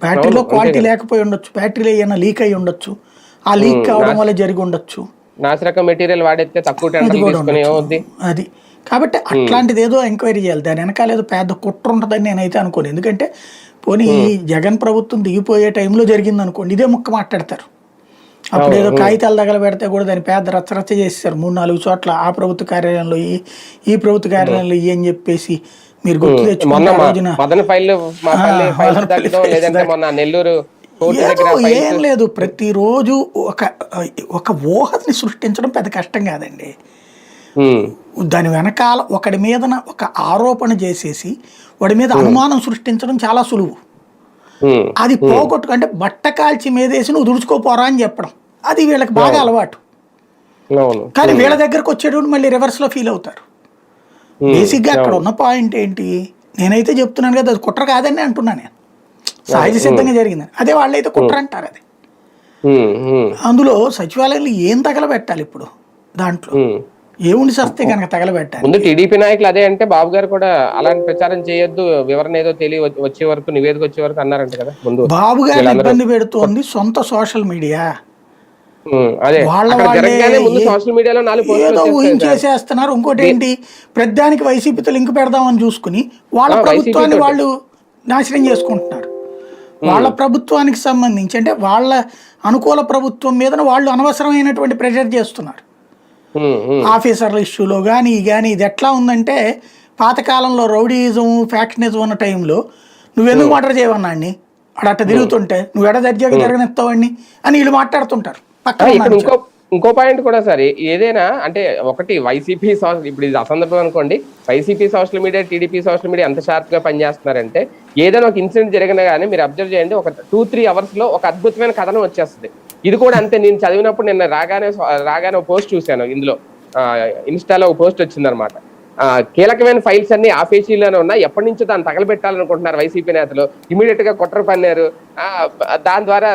బ్యాటరీలో quality లేకపోయి ఉండొచ్చు, బ్యాటరీలో ఏమైనా లీక్ అయి ఉండొచ్చు, ఆ లీక్ కావడం వల్ల జరిగి ఉండొచ్చు, నాసిరకం మెటీరియల్ వాడేస్తే తక్కువ అది టెండర్లు కూడా తీసుకుని ఉండొచ్చు. ఏమవుద్ది. అది కాబట్టి అట్లాంటిది ఏదో ఎంక్వైరీ చేయాలి. దాని వెనకాల ఏదో పెద్ద కుట్ర ఉంటుందని నేనైతే అనుకోను. ఎందుకంటే పోనీ జగన్ ప్రభుత్వం దిగిపోయే టైంలో జరిగింది అనుకోండి, ఇదే ముక్క మాట్లాడతారు. అప్పుడు ఏదో కాగితాలు తగలబెడితే కూడా దాని పెద్ద రచ్చరచ్చ చేసేసారు 3-4 చోట్ల, ఆ ప్రభుత్వ కార్యాలయంలో ఈ ప్రభుత్వ కార్యాలయంలో అని చెప్పేసి మీరు గుర్తు తెచ్చుకుంటే ఆ రోజున మదన ఫైల్ లేదంటే మొన్న నెల్లూరు కోర్టు ఏదో దగ్గర ఏం ఫైల్స్. లేదు. ప్రతిరోజు ఒక ఒక ఊహని సృష్టించడం పెద్ద కష్టం కాదండి. దాని వెనకాల ఒకడి మీదన ఒక ఆరోపణ చేసేసి వాడి మీద అనుమానం సృష్టించడం చాలా సులువు. అది పోగొట్టుకుంటే బట్ట కాల్చి మీదేసి నువ్వు దుడుచుకోపోరా అని చెప్పడం, అది వీళ్ళకి బాగా అలవాటు. కానీ వీళ్ళ దగ్గరకు వచ్చేటప్పుడు మళ్ళీ రివర్స్ లో ఫీల్ అవుతారు. బేసిక్ గా అక్కడ ఉన్న పాయింట్ ఏంటి, నేనైతే చెప్తున్నాను కదా, అది కుట్ర కాదని అంటున్నాను నేను, సహజ సిద్ధంగా జరిగిందని. అదే వాళ్ళైతే కుట్ర అంటారు. అది అందులో సచివాలయంలో ఏం తగలబెట్టాలి ఇప్పుడు, దాంట్లో ఏముండి సస్తే కనుక తగలబెట్టాలి. ముందు టీడీపీ నాయకులు అదే అంటే బాబు గారు కూడా అలాంటి ప్రచారం చేయొద్దు, వివరణ ఏదో తెలియ వచ్చే వరకు, నివేదిక వచ్చే వరకు అన్నారంట కదా ముందు. బాబు గారిని ఇబ్బంది పెడుతోంది సొంత సోషల్ మీడియా. వాళ్ళ సోషల్ మీడియాలో ఏదో ఊహించేసేస్తున్నారు. ఇంకోటి ఏంటి, ప్రతిదానికి వైసీపీతో లింక్ పెడదామని చూసుకుని వాళ్ళ ప్రభుత్వాన్ని వాళ్ళు నాశనం చేసుకుంటున్నారు. వాళ్ళ ప్రభుత్వానికి సంబంధించి అంటే వాళ్ళ అనుకూల ప్రభుత్వం మీద వాళ్ళు అనవసరమైనటువంటి ప్రెషర్ చేస్తున్నారు. ఆఫీసర్ల ఇష్యూలో కానీ ఇది ఎట్లా ఉందంటే, పాతకాలంలో రౌడీయిజం ఫ్యాక్షనిజం ఉన్న టైంలో నువ్వెందుకు మర్డర్ చేయవన్నాడిని, వాడు అట్ట తిరుగుతుంటే నువ్వు ఎడ దర్జాగా జరగనిస్తావాడిని అని వీళ్ళు మాట్లాడుతుంటారు. ఇంకో పాయింట్ కూడా సార్, ఏదైనా అంటే ఒకటి వైసీపీ ఇప్పుడు ఇది అసందర్భం అనుకోండి, YCP social media TDP social media ఎంత షార్ప్ గా పనిచేస్తున్నారంటే, ఏదైనా ఒక ఇన్సిడెంట్ జరిగినా కానీ మీరు అబ్జర్వ్ చేయండి, ఒక 2-3 అవర్స్ లో ఒక అద్భుతమైన కథనం వచ్చేస్తుంది. ఇది కూడా అంతే. నేను చదివినప్పుడు నిన్న రాగానే ఒక పోస్ట్ చూశాను, ఇందులో ఇన్స్టాలో ఒక పోస్ట్ వచ్చిందనమాట. కీలకమైన ఫైల్స్ అన్ని ఆ పేజీలోనే ఉన్నాయి, ఎప్పటి నుంచో దాన్ని తగలబెట్టాలనుకుంటున్నారు వైసీపీ నేతలు, ఇమీడియట్ గా కుట్ర పన్నారు. దాని ద్వారా